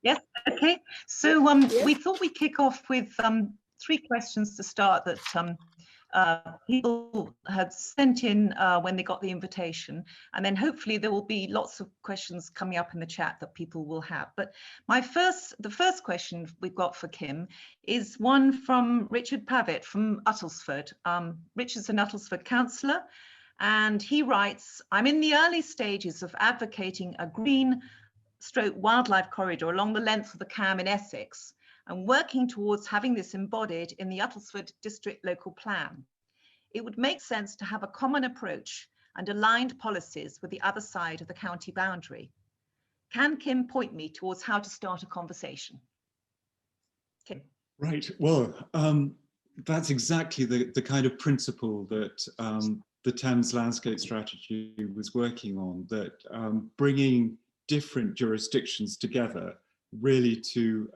Yes, okay. So we thought we'd kick off with three questions to start that people had sent in when they got the invitation, and then hopefully there will be lots of questions coming up in the chat that people will have. But the first question we've got for Kim is one from Richard Pavitt from Uttlesford. Richard's an Uttlesford councillor, and he writes, "I'm in the early stages of advocating a green wildlife corridor along the length of the Cam in Essex, and working towards having this embodied in the Uttlesford District Local Plan. It would make sense to have a common approach and aligned policies with the other side of the county boundary. Can Kim point me towards how to start a conversation?" Kim. Right, well, that's exactly the kind of principle that the Thames Landscape Strategy was working on, that bringing different jurisdictions together really to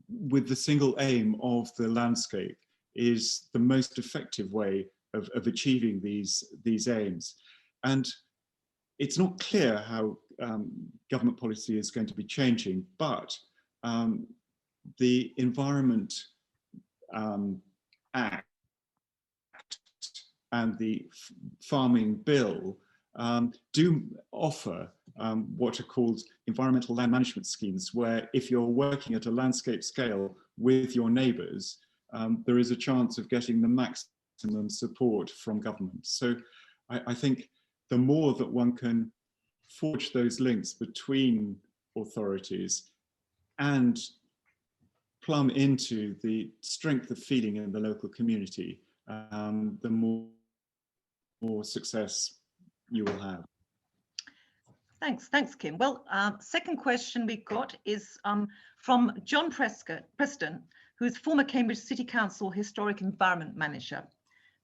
with the single aim of the landscape is the most effective way of achieving these aims. And it's not clear how government policy is going to be changing, but the Environment Act and the Farming Bill do offer what are called environmental land management schemes, where if you're working at a landscape scale with your neighbours, there is a chance of getting the maximum support from government. So I think the more that one can forge those links between authorities and plumb into the strength of feeling in the local community, the more success you will have. Thanks, Kim. Well, second question we've got is from John Preston, who's former Cambridge City Council Historic Environment Manager.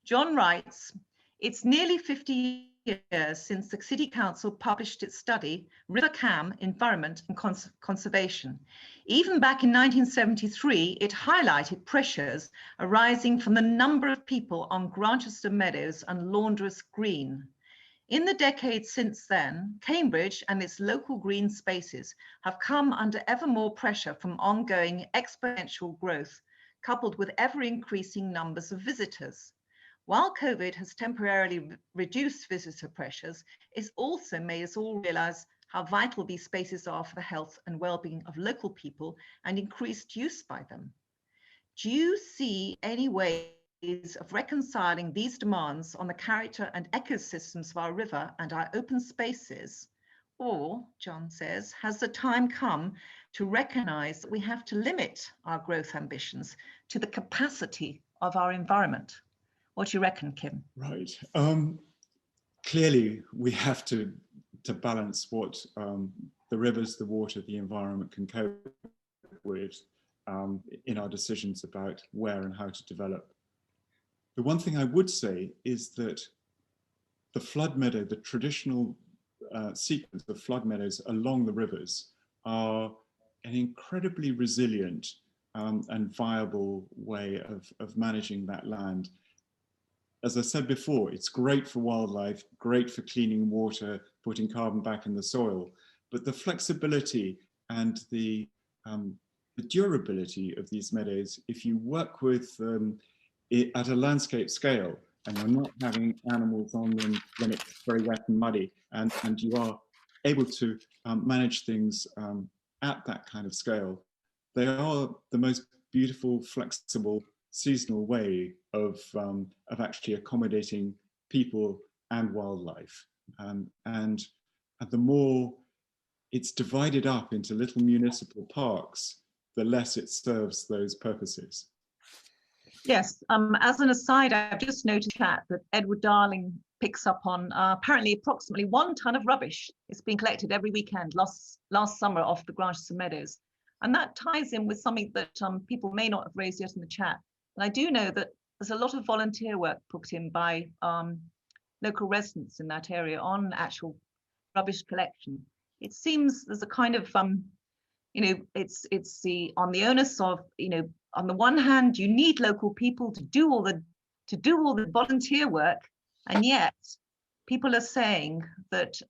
John writes, "It's nearly 50 years since the City Council published its study, River Cam, Environment and Conservation. Even back in 1973, it highlighted pressures arising from the number of people on Grantchester Meadows and Laundress Green. In the decades since then, Cambridge and its local green spaces have come under ever more pressure from ongoing exponential growth, coupled with ever-increasing numbers of visitors. While COVID has temporarily reduced visitor pressures, it's also made us all realise how vital these spaces are for the health and well-being of local people and increased use by them. Do you see any ways of reconciling these demands on the character and ecosystems of our river and our open spaces? Or," John says, "has the time come to recognise that we have to limit our growth ambitions to the capacity of our environment?" What do you reckon, Kim? Right. Clearly, we have to balance what the rivers, the water, the environment can cope with in our decisions about where and how to develop. The one thing I would say is that the flood meadow, the traditional sequence of flood meadows along the rivers, are an incredibly resilient and viable way of managing that land. As I said before, it's great for wildlife, great for cleaning water, putting carbon back in the soil, but the flexibility and the durability of these meadows, if you work with it at a landscape scale and you're not having animals on them when it's very wet and muddy, and you are able to manage things at that kind of scale, they are the most beautiful, flexible, seasonal way of actually accommodating people and wildlife. And the more it's divided up into little municipal parks, the less it serves those purposes. Yes, as an aside, I've just noticed that Edward Darling picks up on apparently approximately 1 ton of rubbish is being collected every weekend last summer off the Grantchester Meadows. And that ties in with something that people may not have raised yet in the chat. And I do know that there's a lot of volunteer work put in by local residents in that area on actual rubbish collection. It seems there's a kind of, you know, it's on the onus of, you know, on the one hand, you need local people to do all the volunteer work, and yet people are saying that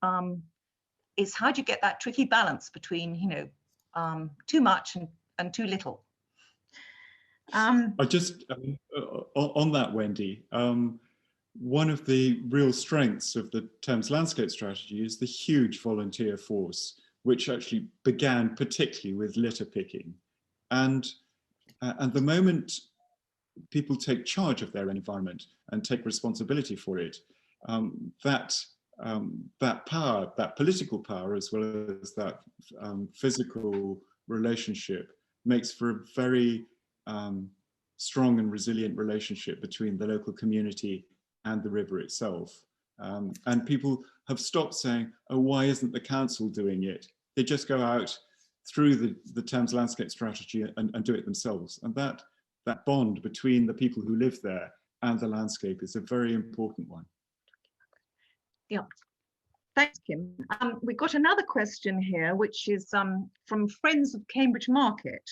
it's how do you get that tricky balance between, you know, too much and too little? I just, on that, Wendy, one of the real strengths of the Thames Landscape Strategy is the huge volunteer force, which actually began particularly with litter picking. And the moment people take charge of their environment and take responsibility for it, that power, that political power, as well as that physical relationship, makes for a very strong and resilient relationship between the local community and the river itself. And people have stopped saying, oh, why isn't the council doing it? They just go out through the Thames Landscape Strategy and do it themselves. And that bond between the people who live there and the landscape is a very important one. Yeah, thanks, Kim. We've got another question here, which is from Friends of Cambridge Market.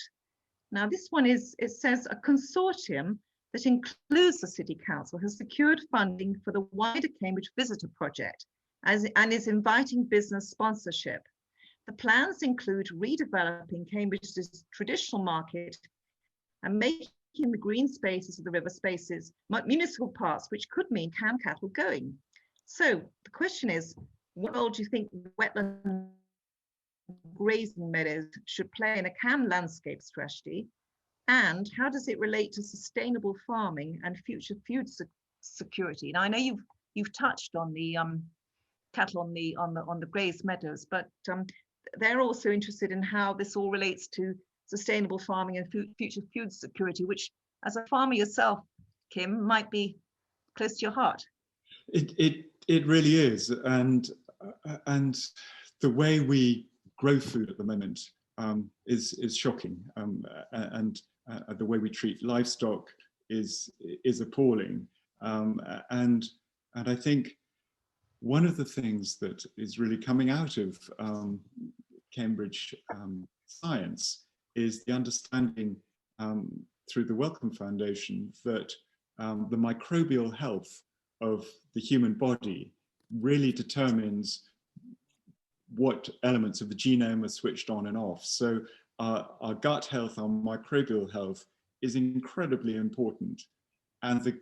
Now, this one is, it says, a consortium that includes the City Council has secured funding for the wider Cambridge Visitor Project and is inviting business sponsorship. The plans include redeveloping Cambridge's traditional market and making the green spaces of the river spaces municipal parks, which could mean cam cattle going. So the question is, what role do you think wetland grazing meadows should play in a CAM landscape strategy? And how does it relate to sustainable farming and future food security? Now, I know you've touched on the cattle on the grazed meadows, but they're also interested in how this all relates to sustainable farming and future food security, which, as a farmer yourself, Kim, might be close to your heart. It really is, and the way we grow food at the moment is shocking, and the way we treat livestock is appalling, and I think one of the things that is really coming out of Cambridge science is the understanding through the Wellcome Foundation that the microbial health of the human body really determines what elements of the genome are switched on and off. So our gut health, our microbial health is incredibly important. And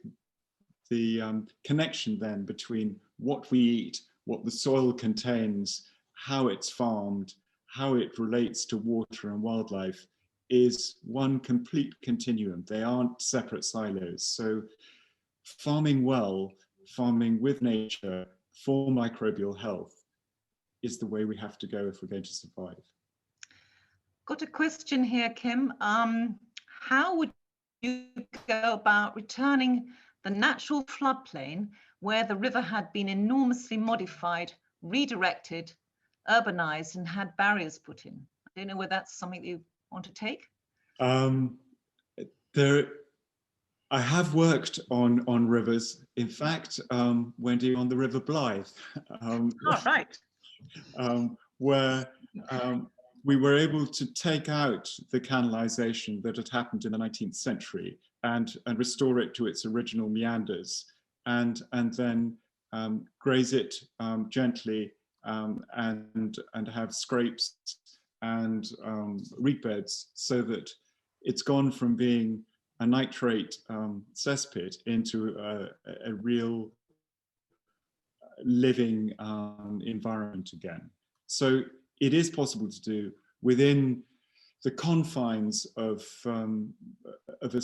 the connection then between what we eat, what the soil contains, how it's farmed, how it relates to water and wildlife is one complete continuum. They aren't separate silos. So farming well, farming with nature for microbial health is the way we have to go if we're going to survive. Got a question here, Kim. How would you go about returning the natural floodplain where the river had been enormously modified, redirected, urbanized, and had barriers put in? I don't know whether that's something that you want to take. I have worked on rivers. In fact, Wendy, on the River Blythe, Right. Where we were able to take out the canalization that had happened in the 19th century and restore it to its original meanders, and then graze it gently and have scrapes and reed beds, so that it's gone from being a nitrate cesspit into a real living environment again. So it is possible to do within the confines of a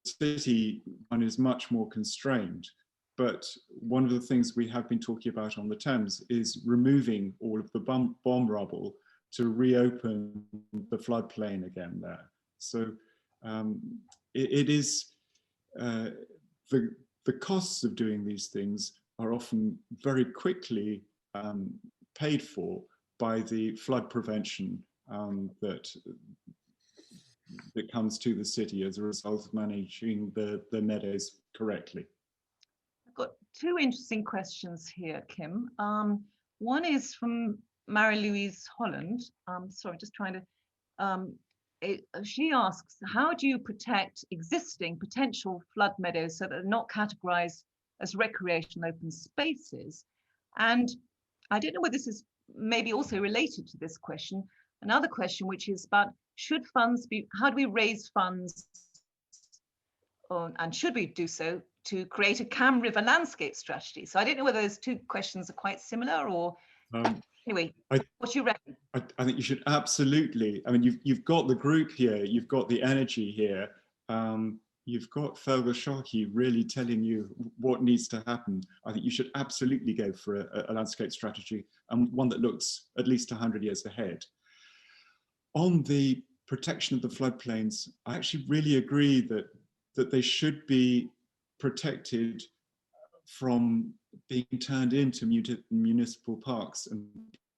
city. One is much more constrained, but one of the things we have been talking about on the Thames is removing all of the bomb rubble to reopen the floodplain again there. So it is the costs of doing these things are often very quickly paid for by the flood prevention that comes to the city as a result of managing the meadows correctly. I've got two interesting questions here, Kim. One is from Mary-Louise Holland. Sorry, just trying to, she asks, how do you protect existing potential flood meadows so that they're not categorized as recreational open spaces? And I don't know whether this is maybe also related to this question, another question which is about should funds be, how do we raise funds, and should we do so, to create a Cam River landscape strategy? So I don't know whether those two questions are quite similar, or anyway, what do you reckon? I think you should absolutely. I mean, you've got the group here, you've got the energy here, you've got Feargal Sharkey really telling you what needs to happen. I think you should absolutely go for a landscape strategy, and one that looks at least 100 years ahead. On the protection of the floodplains, I actually really agree that they should be protected from being turned into municipal parks and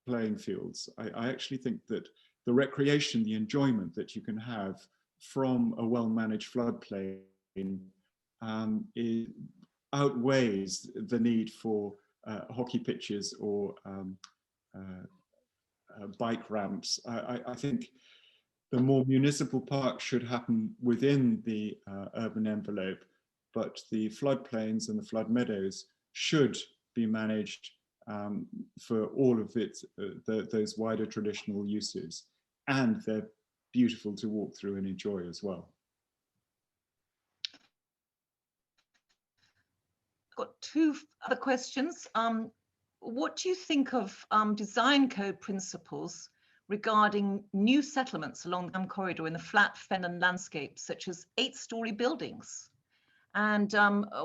playing fields. I actually think that the recreation, the enjoyment that you can have from a well-managed floodplain outweighs the need for hockey pitches or bike ramps. I think the more municipal parks should happen within the urban envelope, but the floodplains and the flood meadows should be managed for all of those wider traditional uses, and they're beautiful to walk through and enjoy as well. I've got two other questions. What do you think of design code principles regarding new settlements along the Dam corridor in the flat fenland landscape, such as 8-story buildings? And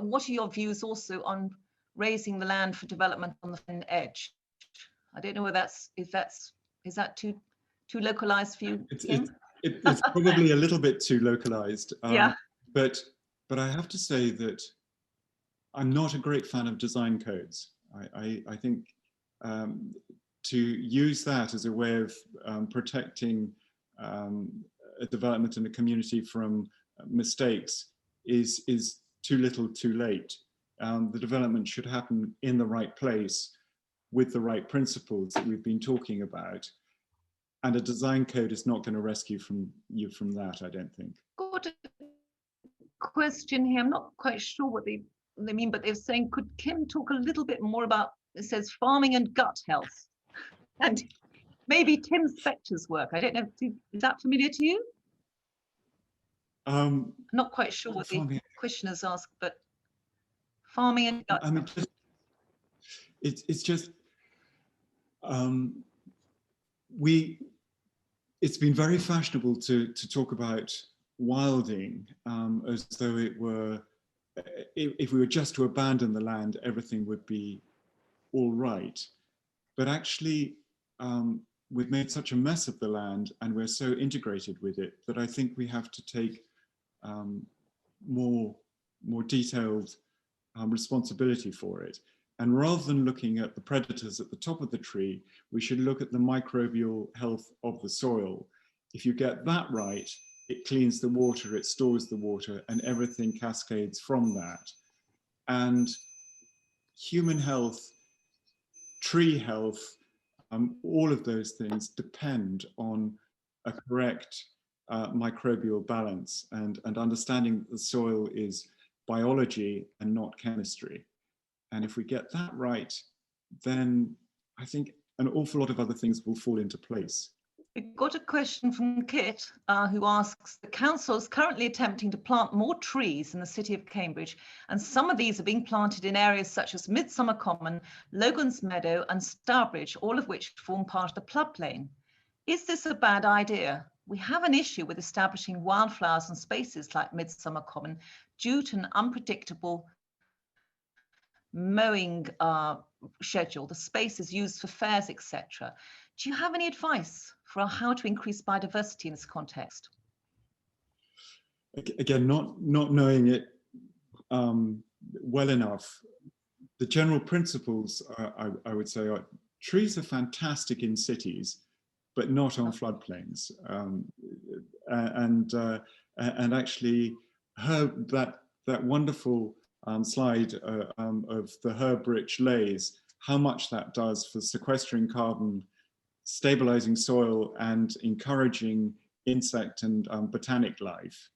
what are your views also on raising the land for development on the fen edge? I don't know whether is that too localized for you, Kim? It's probably a little bit too localized. Yeah. But I have to say that I'm not a great fan of design codes. I think to use that as a way of protecting a development in a community from mistakes is too little too late. The development should happen in the right place with the right principles that we've been talking about. And a design code is not going to rescue you from that, I don't think. Got a question here. I'm not quite sure what they mean, but they're saying, could Kim talk a little bit more about, it says farming and gut health, and maybe Tim Spector's work. I don't know, is that familiar to you? Not quite sure what the questioners asked, but farming and gut health. I mean, it's just it's been very fashionable to talk about wilding as though it were, if we were just to abandon the land, everything would be all right. But actually, we've made such a mess of the land and we're so integrated with it that I think we have to take more detailed responsibility for it. And rather than looking at the predators at the top of the tree, we should look at the microbial health of the soil. If you get that right, it cleans the water, it stores the water, and everything cascades from that. And human health, tree health, all of those things depend on a correct microbial balance and understanding that the soil is biology and not chemistry. And if we get that right, then I think an awful lot of other things will fall into place. We've got a question from Kit, who asks, the council is currently attempting to plant more trees in the city of Cambridge, and some of these are being planted in areas such as Midsummer Common, Logan's Meadow and Stourbridge, all of which form part of the floodplain. Is this a bad idea? We have an issue with establishing wildflowers in spaces like Midsummer Common due to an unpredictable mowing schedule. The space is used for fairs, etc. Do you have any advice for how to increase biodiversity in this context? Again, not knowing it well enough, the general principles I would say are trees are fantastic in cities, but not on floodplains. And actually, that wonderful slide of the herb-rich lays, how much that does for sequestering carbon, stabilizing soil, and encouraging insect and botanic life,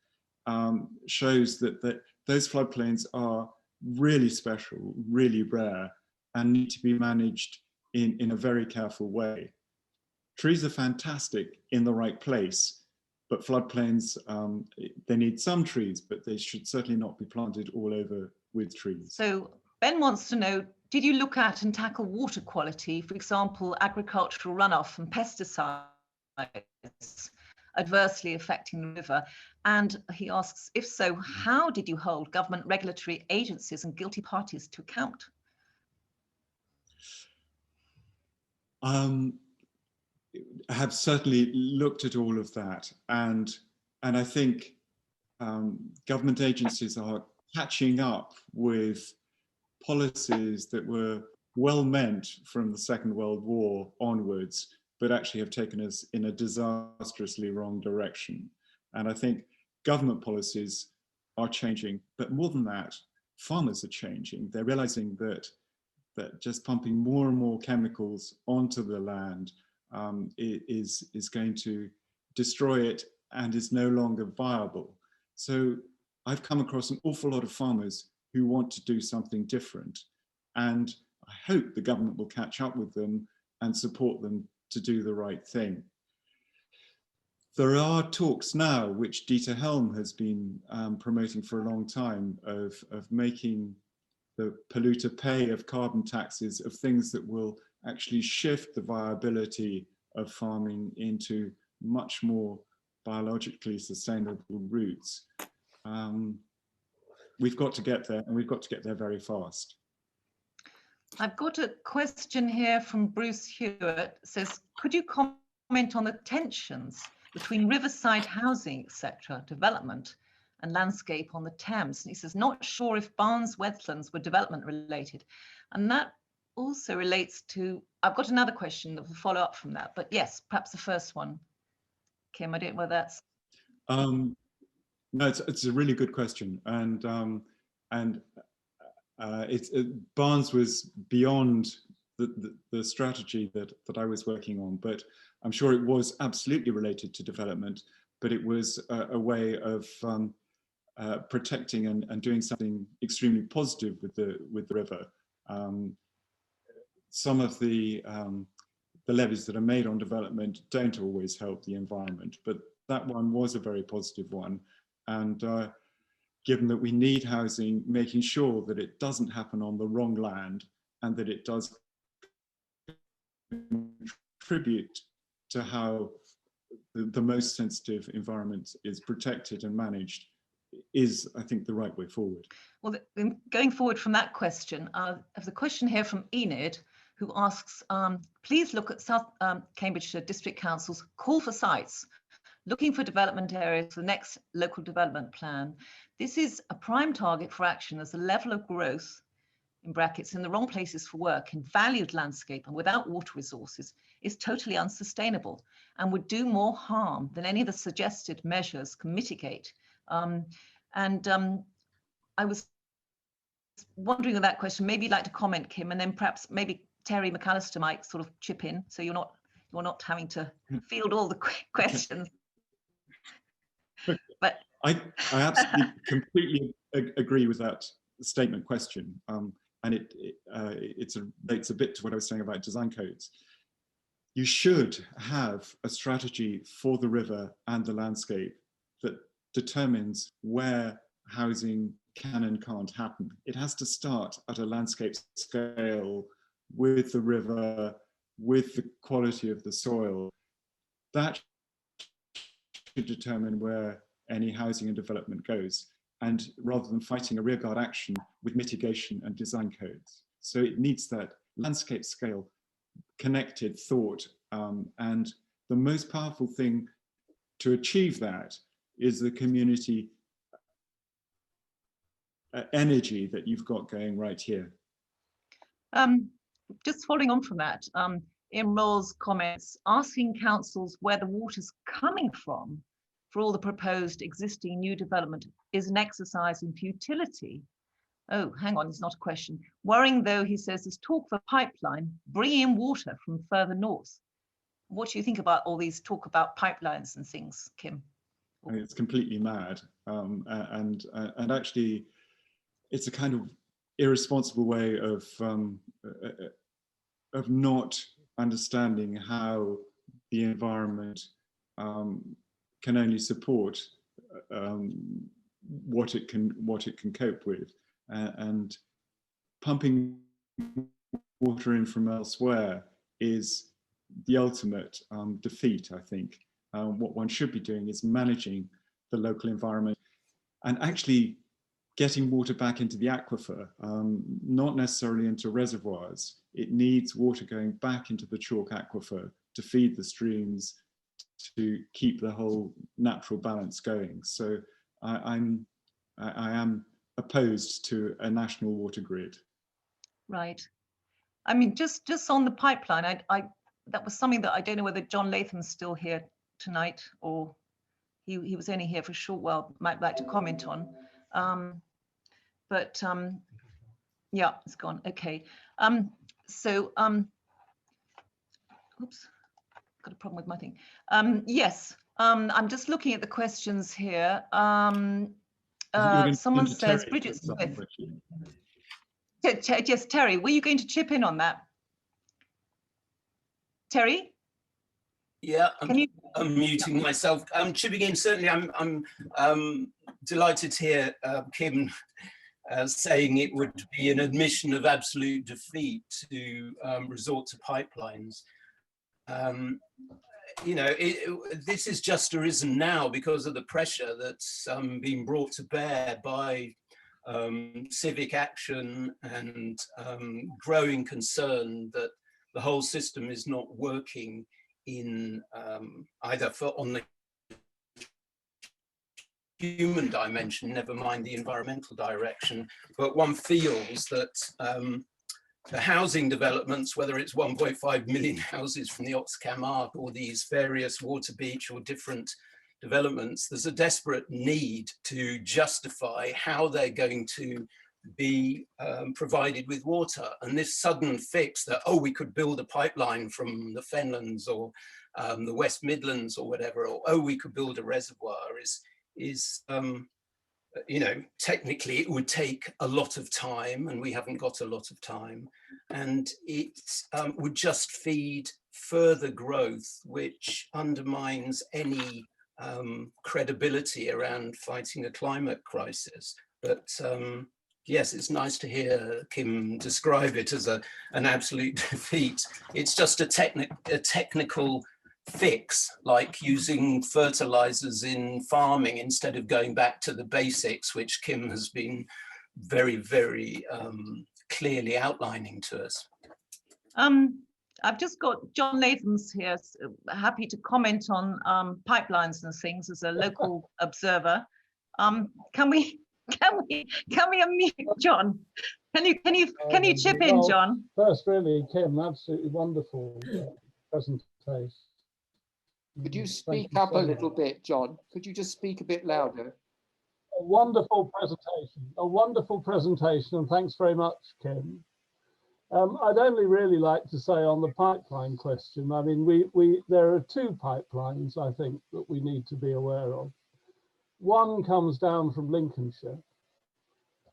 shows that those floodplains are really special, really rare, and need to be managed in a very careful way. Trees are fantastic in the right place, but floodplains, they need some trees, but they should certainly not be planted all over with trees. So Ben wants to know, did you look at and tackle water quality, for example, agricultural runoff and pesticides adversely affecting the river? And he asks, if so, how did you hold government regulatory agencies and guilty parties to account? I have certainly looked at all of that, and I think government agencies are catching up with policies that were well meant from the Second World War onwards, but actually have taken us in a disastrously wrong direction. And I think government policies are changing, but more than that, farmers are changing. They're realizing that just pumping more and more chemicals onto the land is going to destroy it and is no longer viable. So I've come across an awful lot of farmers who want to do something different, and I hope the government will catch up with them and support them to do the right thing. There are talks now, which Dieter Helm has been promoting for a long time, of making the polluter pay of carbon taxes, of things that will actually shift the viability of farming into much more biologically sustainable routes. We've got to get there, and we've got to get there very fast. I've got a question here from Bruce Hewitt. It says, could you comment on the tensions between riverside housing, etc., development and landscape on the Thames? And he says, not sure if Barnes wetlands were development related. And that also relates to, I've got another question that will follow up from that, but yes, perhaps the first one. Kim, I don't know whether that's... No, it's a really good question, and Barnes was beyond the strategy that I was working on, but I'm sure it was absolutely related to development, but it was a way of protecting and doing something extremely positive with the river. Some of the levies that are made on development don't always help the environment, but that one was a very positive one. And given that we need housing, making sure that it doesn't happen on the wrong land and that it does contribute to how the most sensitive environment is protected and managed, is, I think, the right way forward. Well, going forward from that question, there's a question here from Enid, who asks, please look at South Cambridgeshire District Council's call for sites, looking for development areas for the next local development plan. This is a prime target for action as the level of growth, in brackets, in the wrong places for work, in valued landscape and without water resources, is totally unsustainable and would do more harm than any of the suggested measures can mitigate. I was wondering with that question, maybe you'd like to comment, Kim, and then perhaps maybe Terry McAllister might sort of chip in, so you're not having to field all the questions. But I absolutely completely agree with that statement question, and it relates a bit to what I was saying about design codes. You should have a strategy for the river and the landscape that determines where housing can and can't happen. It has to start at a landscape scale with the river, with the quality of the soil. That should determine where any housing and development goes, and rather than fighting a rearguard action with mitigation and design codes. So it needs that landscape scale connected thought, and the most powerful thing to achieve that is the community energy that you've got going right here. Just following on from that, in Roll's comments, asking councils where the water's coming from for all the proposed existing new development is an exercise in futility. Oh, hang on, it's not a question. Worrying though, he says, there's talk of a pipeline bringing in water from further north. What do you think about all these talk about pipelines and things, Kim? I mean, it's completely mad, and actually, it's a kind of irresponsible way of of not understanding how the environment can only support what it can cope with, and pumping water in from elsewhere is the ultimate defeat, I think. What one should be doing is managing the local environment and actually getting water back into the aquifer, not necessarily into reservoirs. It needs water going back into the chalk aquifer to feed the streams, to keep the whole natural balance going. So I am opposed to a national water grid. Right. I mean, just on the pipeline, that was something that I don't know whether John Latham's still here tonight, or he was only here for a short while, might like to comment on. Yeah, it's gone. Okay. Oops, got a problem with my thing. Yes, I'm just looking at the questions here. Someone says, Bridget Smith. Yes, Terry, were you going to chip in on that? Terry? Yeah, I'm muting myself. I'm chipping in. Certainly, I'm delighted to hear Kim saying it would be an admission of absolute defeat to resort to pipelines. You know, this has just arisen now because of the pressure that's been brought to bear by civic action and growing concern that the whole system is not working in either on the human dimension, never mind the environmental direction, but one feels that the housing developments, whether it's 1.5 million houses from the Oxcam Arc or these various water beach or different developments, there's a desperate need to justify how they're going to be provided with water. And this sudden fix that, oh, we could build a pipeline from the Fenlands or the West Midlands or whatever, or oh, we could build a reservoir is you know, technically it would take a lot of time, and we haven't got a lot of time, and it would just feed further growth, which undermines any credibility around fighting a climate crisis. But yes, it's nice to hear Kim describe it as an absolute defeat. It's just a technical fix, like using fertilizers in farming instead of going back to the basics, which Kim has been very, very clearly outlining to us. I've just got John Latham's here, so happy to comment on pipelines and things as a local observer. Can we unmute John? Can you chip in, John? First, really, Kim, absolutely wonderful presentation. Could you speak up a little bit, John? Could you just speak a bit louder? A wonderful presentation, and thanks very much, Kim. I'd only really like to say on the pipeline question, I mean, there are two pipelines, I think, that we need to be aware of. One comes down from Lincolnshire,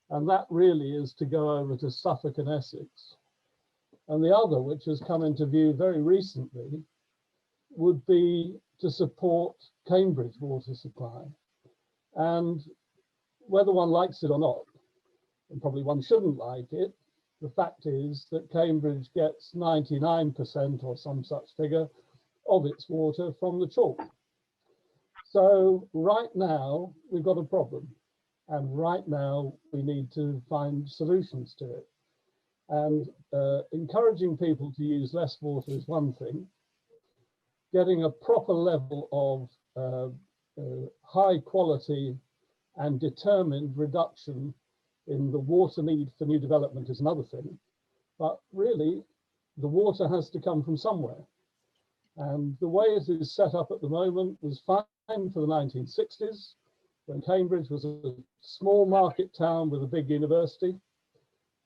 and that really is to go over to Suffolk and Essex. And the other, which has come into view very recently, would be to support Cambridge water supply. And whether one likes it or not, and probably one shouldn't like it, the fact is that Cambridge gets 99% or some such figure of its water from the chalk. So right now we've got a problem, and right now we need to find solutions to it. And encouraging people to use less water is one thing. Getting a proper level of high quality and determined reduction in the water need for new development is another thing. But really, the water has to come from somewhere. And the way it is set up at the moment was fine for the 1960s, when Cambridge was a small market town with a big university.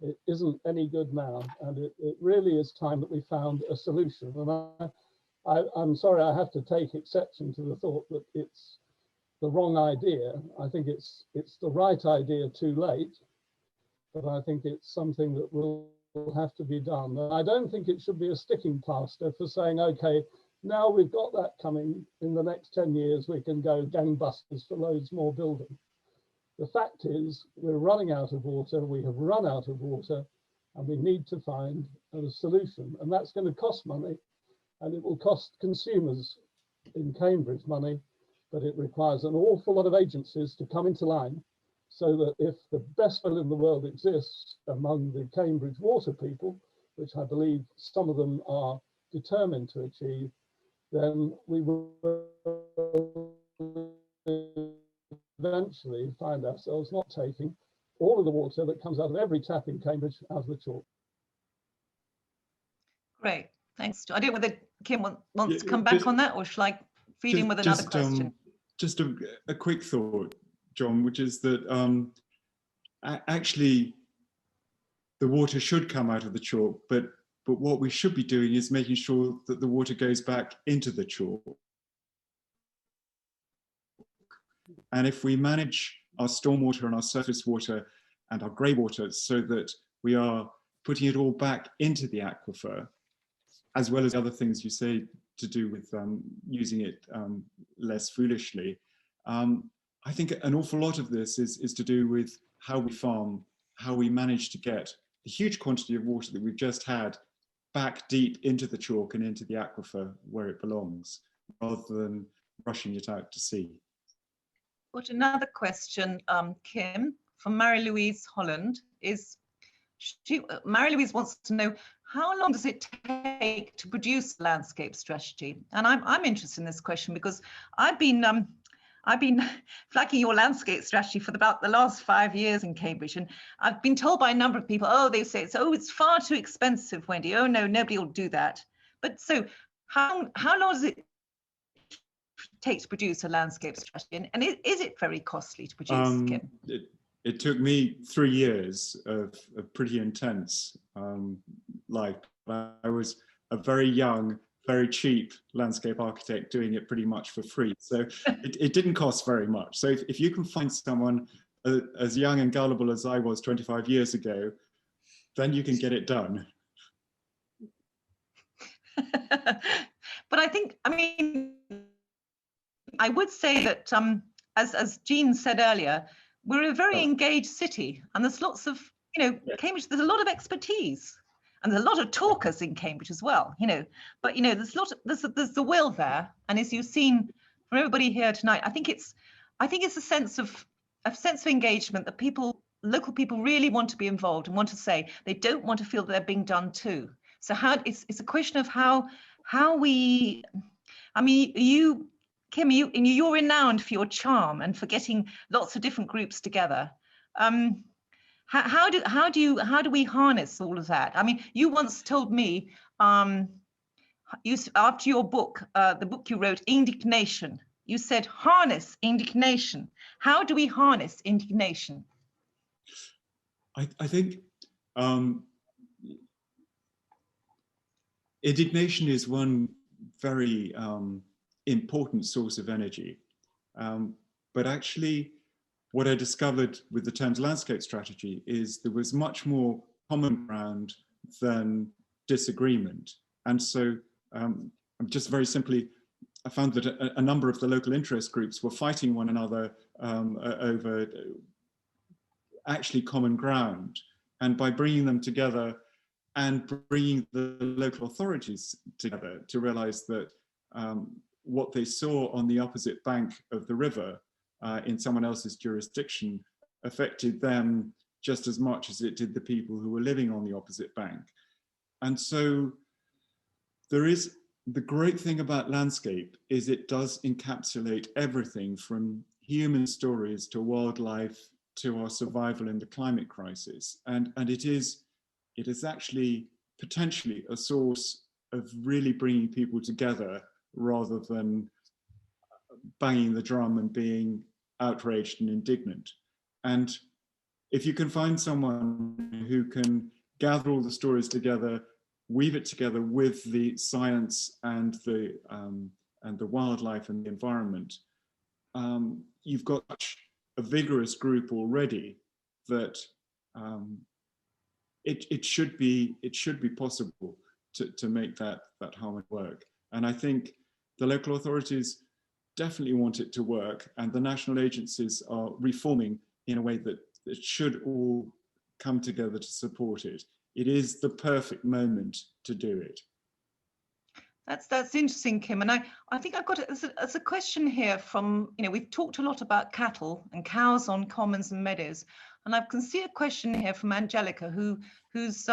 It isn't any good now. And it really is time that we found a solution. And I'm sorry, I have to take exception to the thought that it's the wrong idea. I think it's the right idea too late, but I think it's something that will have to be done. And I don't think it should be a sticking plaster for saying, okay, now we've got that coming, in the next 10 years, we can go gangbusters for loads more building. The fact is, we're running out of water, we have run out of water, and we need to find a solution. And that's going to cost money, and it will cost consumers in Cambridge money, but it requires an awful lot of agencies to come into line, so that if the best will in the world exists among the Cambridge water people, which I believe some of them are determined to achieve, then we will eventually find ourselves not taking all of the water that comes out of every tap in Cambridge out of the chalk. Great, thanks. I don't know whether Kim wants to come back on that, or shall I feed in with another question? Just a quick thought, John, which is that actually the water should come out of the chalk, but what we should be doing is making sure that the water goes back into the chalk. And if we manage our stormwater and our surface water and our grey water so that we are putting it all back into the aquifer, as well as other things you say to do with using it less foolishly, I think an awful lot of this is to do with how we farm, how we manage to get the huge quantity of water that we've just had back deep into the chalk and into the aquifer where it belongs, rather than rushing it out to sea. Got another question, Kim, from Mary-Louise Holland. Mary-Louise wants to know, how long does it take to produce a landscape strategy? And I'm interested in this question because I've been flagging your landscape strategy for about the last 5 years in Cambridge, and I've been told by a number of people, oh, they say it's far too expensive, Wendy. Oh no, nobody will do that. But so how long does it take to produce a landscape strategy, and is it very costly to produce, Kim? It took me 3 years of pretty intense life. I was a very young, very cheap landscape architect doing it pretty much for free. So it didn't cost very much. So if you can find someone as young and gullible as I was 25 years ago, then you can get it done. But I would say that, as Jean said earlier, we're a very engaged city, and there's lots of, Cambridge, there's a lot of expertise, and there's a lot of talkers in Cambridge as well, but there's the will there, and as you've seen from everybody here tonight, I think it's a sense of engagement that local people really want to be involved and want to say. They don't want to feel that they're being done to. So it's a question of how we, Kim, you're renowned for your charm and for getting lots of different groups together. How do we harness all of that? You once told me, after your book, the book you wrote, Indignation, you said harness indignation. How do we harness indignation? I think indignation is one very important source of energy. But actually, what I discovered with the Thames Landscape Strategy is there was much more common ground than disagreement. And so just very simply, I found that a number of the local interest groups were fighting one another over actually common ground. And by bringing them together and bringing the local authorities together to realize that what they saw on the opposite bank of the river in someone else's jurisdiction affected them just as much as it did the people who were living on the opposite bank. And so the great thing about landscape is it does encapsulate everything from human stories to wildlife to our survival in the climate crisis. And it is actually potentially a source of really bringing people together rather than banging the drum and being outraged and indignant. And if you can find someone who can gather all the stories together, weave it together with the science and the wildlife and the environment, you've got a vigorous group already that it should be possible to make that harmony work. And I think the local authorities definitely want it to work, and the national agencies are reforming in a way that it should all come together to support it. It is the perfect moment to do it. That's interesting, Kim. And I think I've got a question here from, we've talked a lot about cattle and cows on commons and meadows. And I can see a question here from Angelica, whose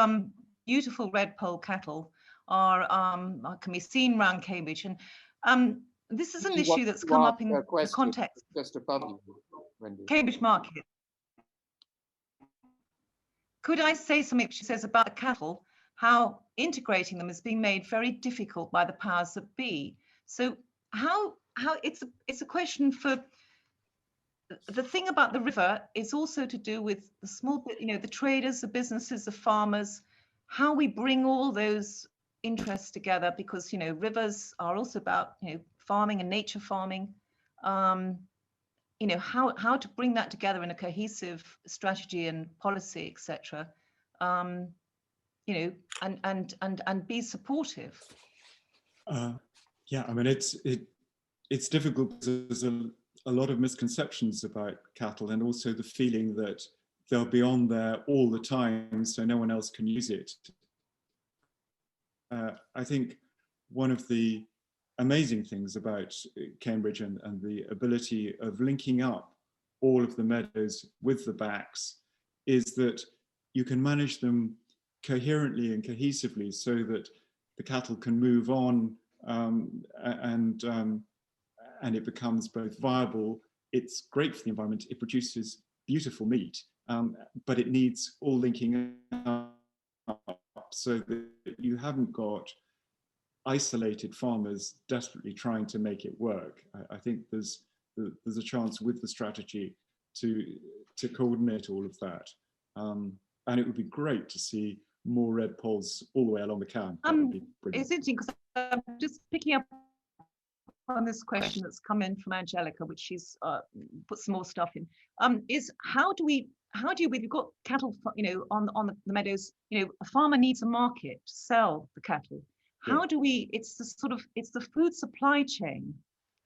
beautiful red poll cattle can be seen around Cambridge. And this is an issue that's come up in the context just above you, Wendy. Cambridge Market. Could I say something, she says, about the cattle, how integrating them is being made very difficult by the powers that be. So how it's a question for, the thing about the river is also to do with the small, the traders, the businesses, the farmers, how we bring all those interests together, because, rivers are also about, farming and nature farming. How to bring that together in a cohesive strategy and policy, etc. And be supportive. Yeah, I mean, it's difficult because there's a lot of misconceptions about cattle, and also the feeling that they'll be on there all the time, so no one else can use it. I think one of the amazing things about Cambridge and the ability of linking up all of the meadows with the backs is that you can manage them coherently and cohesively so that the cattle can move on, and it becomes both viable. It's great for the environment. It produces beautiful meat, but it needs all linking up so that you haven't got isolated farmers desperately trying to make it work. I think there's a chance with the strategy to coordinate all of that, and it would be great to see more red poles all the way along the Cam. It's interesting because I'm just picking up on this question that's come in from Angelica, which she's put some more stuff in. Is how do we've got cattle, on the meadows, a farmer needs a market to sell the cattle. How do we, it's the food supply chain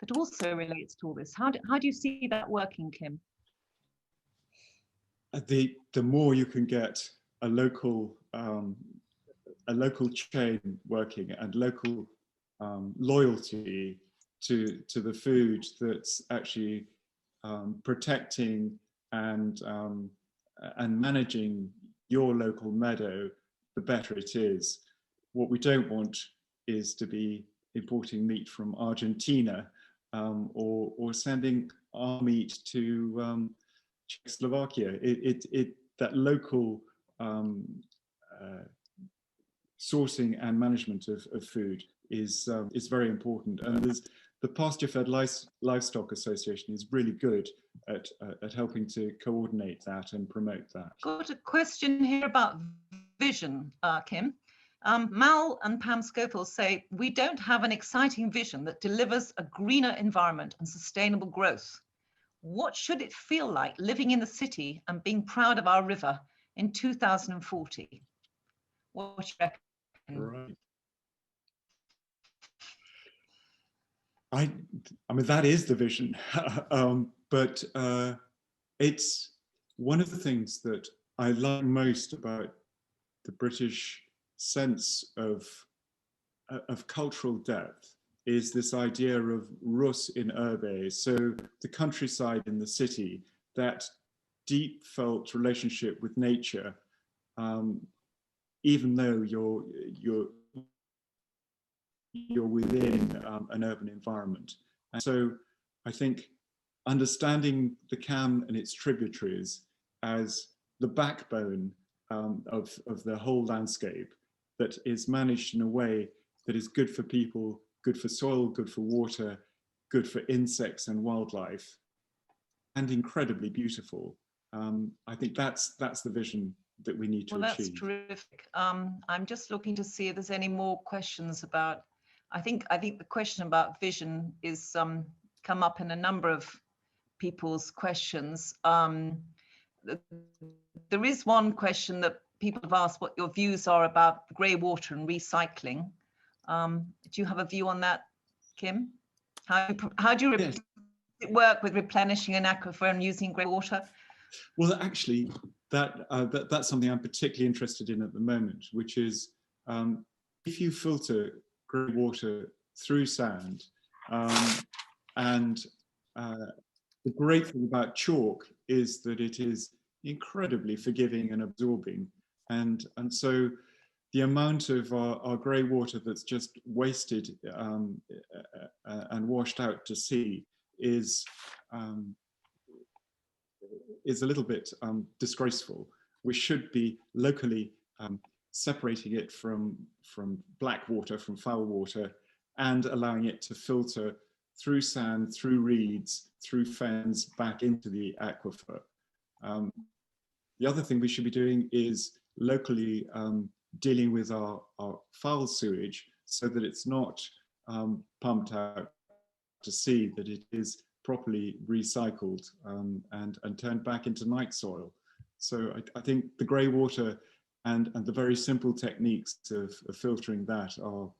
that also relates to all this. How do you see that working, Kim? The more you can get a local chain working and local loyalty to the food that's actually protecting and managing your local meadow, the better it is. What we don't want is to be importing meat from Argentina, or sending our meat to Czechoslovakia. That local sourcing and management of food is very important. And the Pasture-Fed Livestock Association is really good at helping to coordinate that and promote that. Got a question here about vision, Kim. Mal and Pam Scopel say, we don't have an exciting vision that delivers a greener environment and sustainable growth. What should it feel like living in the city and being proud of our river in 2040? What do you reckon? Right. I mean, that is the vision, but it's one of the things that I like most about the British sense of cultural depth is this idea of rus in urbe, so the countryside in the city, that deep felt relationship with nature, even though you're within an urban environment. And so I think understanding the Cam and its tributaries as the backbone of the whole landscape that is managed in a way that is good for people, good for soil, good for water, good for insects and wildlife, and incredibly beautiful. I think that's the vision that we need to achieve. That's terrific. I'm just looking to see if there's any more questions about, I think the question about vision is come up in a number of people's questions. There is one question that people have asked what your views are about grey water and recycling. Do you have a view on that, Kim? How do you Yes. work with replenishing an aquifer and using grey water? Well, actually, that's something I'm particularly interested in at the moment, which is if you filter grey water through sand, and the great thing about chalk is that it is incredibly forgiving and absorbing, and so the amount of our grey water that's just wasted and washed out to sea is a little bit disgraceful. We should be locally separating it from black water, from foul water, and allowing it to filter through sand, through reeds, through fens, back into the aquifer. The other thing we should be doing is locally dealing with our foul sewage so that it's not pumped out to sea, that it is properly recycled and turned back into night soil. So I think the grey water and the very simple techniques of filtering that are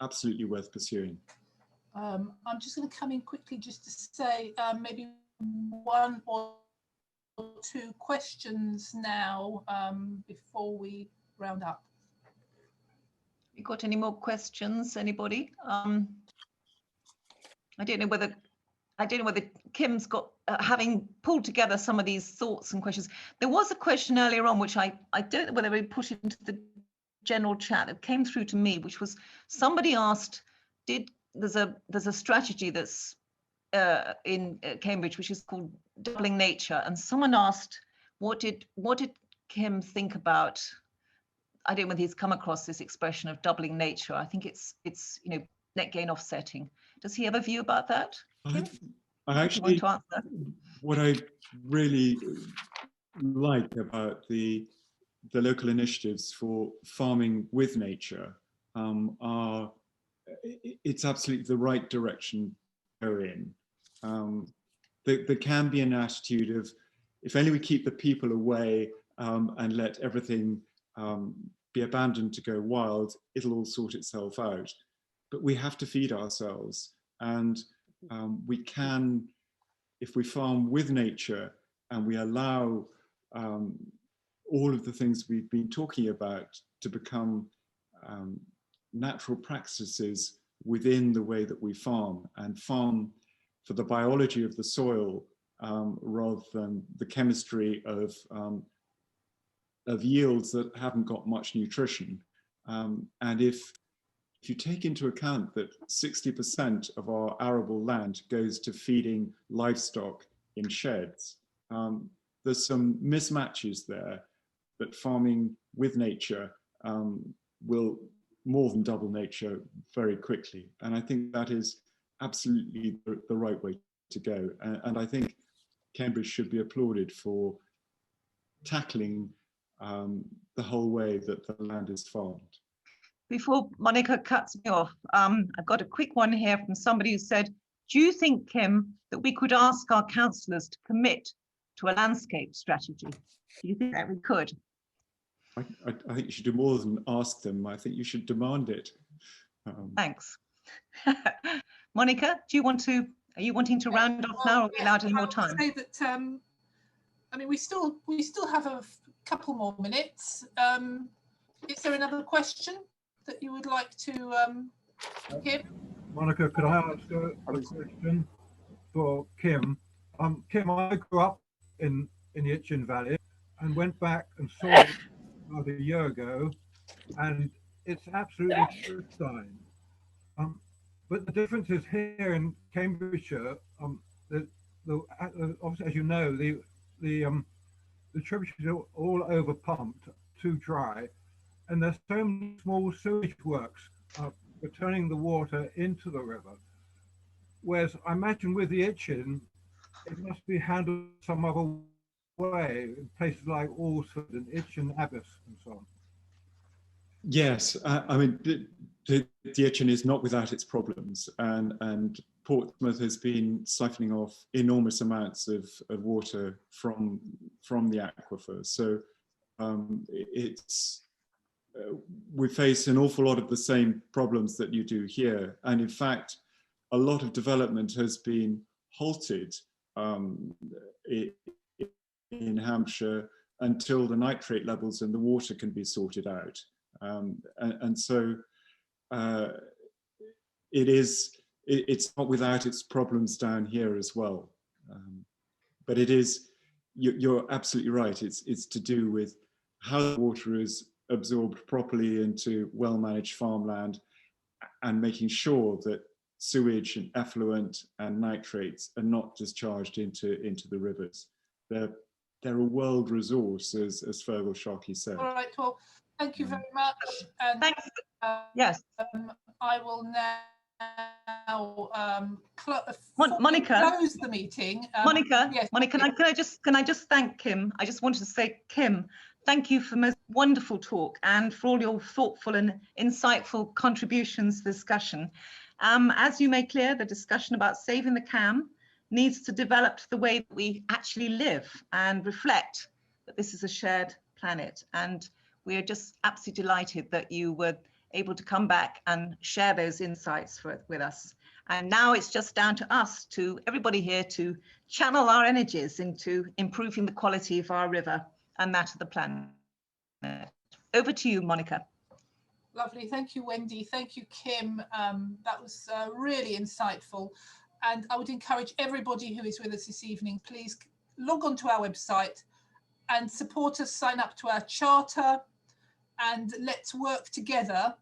absolutely worth pursuing. I'm just going to come in quickly just to say maybe one or two questions now before we round up. You got any more questions, anybody? I don't know whether Kim's got, having pulled together some of these thoughts and questions. There was a question earlier on, which I don't know whether we put it into the general chat that came through to me, which was somebody asked, there's a strategy that's in Cambridge, which is called doubling nature. And someone asked, what did Kim think about, I don't know whether he's come across this expression of doubling nature. I think it's net gain offsetting. Does he have a view about that? I actually, what I really like about the local initiatives for farming with nature are, it's absolutely the right direction to go in. There can be an attitude of, if only we keep the people away and let everything be abandoned to go wild, it'll all sort itself out. But we have to feed ourselves, and we can, if we farm with nature and we allow all of the things we've been talking about to become natural practices within the way that we farm, and farm for the biology of the soil rather than the chemistry of yields that haven't got much nutrition. And if you take into account that 60% of our arable land goes to feeding livestock in sheds, there's some mismatches there, but farming with nature will more than double nature very quickly. And I think that is absolutely the right way to go. And I think Cambridge should be applauded for tackling the whole way that the land is farmed. Before Monica cuts me off, I've got a quick one here from somebody who said, do you think, Kim, that we could ask our councillors to commit to a landscape strategy? Do you think that we could? I think you should do more than ask them. I think you should demand it. Thanks. Monica, are you wanting to round off now, or are we allowed any more time? I would say that, I mean, we still have a couple more minutes. Is there another question that you would like to give? Monica, could I ask a question for Kim? Kim, I grew up in the Itchen Valley and went back and saw it about a year ago, and it's absolutely pristine. But the difference is here in Cambridgeshire, obviously, as you know, the tributaries are all over pumped, too dry, and there's so many small sewage works for turning the water into the river. Whereas I imagine with the Itchen, it must be handled some other way in places like Alsford and Itchen Abbas and so on. Yes, I mean, the Itchen is not without its problems, and Portsmouth has been siphoning off enormous amounts of water from the aquifer. So we face an awful lot of the same problems that you do here. And in fact, a lot of development has been halted in Hampshire until the nitrate levels in the water can be sorted out. So it's not without its problems down here as well. But it is, you're absolutely right, it's to do with how the water is absorbed properly into well-managed farmland and making sure that sewage and effluent and nitrates are not discharged into the rivers. They're a world resource, as Feargal Sharkey said. All right, well, thank you very much. And Thanks. Yes. I will now Monica, close the meeting. Monica, yes. Monica, can I just thank Kim? I just wanted to say, Kim, thank you for the most wonderful talk and for all your thoughtful and insightful contributions to the discussion. As you made clear, the discussion about saving the Cam needs to develop the way that we actually live and reflect that this is a shared planet. And we are just absolutely delighted that you were able to come back and share those insights with us. And now it's just down to us, to everybody here, to channel our energies into improving the quality of our river and that of the planet. Over to you, Monica. Lovely. Thank you, Wendy. Thank you, Kim. That was really insightful. And I would encourage everybody who is with us this evening, please log on to our website and support us, sign up to our charter, and let's work together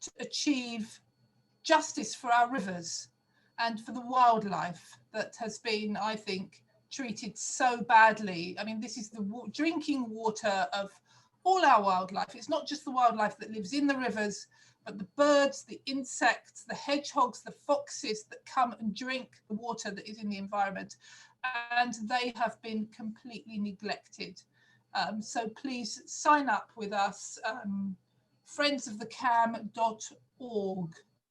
to achieve justice for our rivers and for the wildlife that has been, I think, treated so badly. I mean, this is the drinking water of all our wildlife. It's not just the wildlife that lives in the rivers, but the birds, the insects, the hedgehogs, the foxes that come and drink the water that is in the environment. And they have been completely neglected. So please sign up with us, friendsofthecam.org.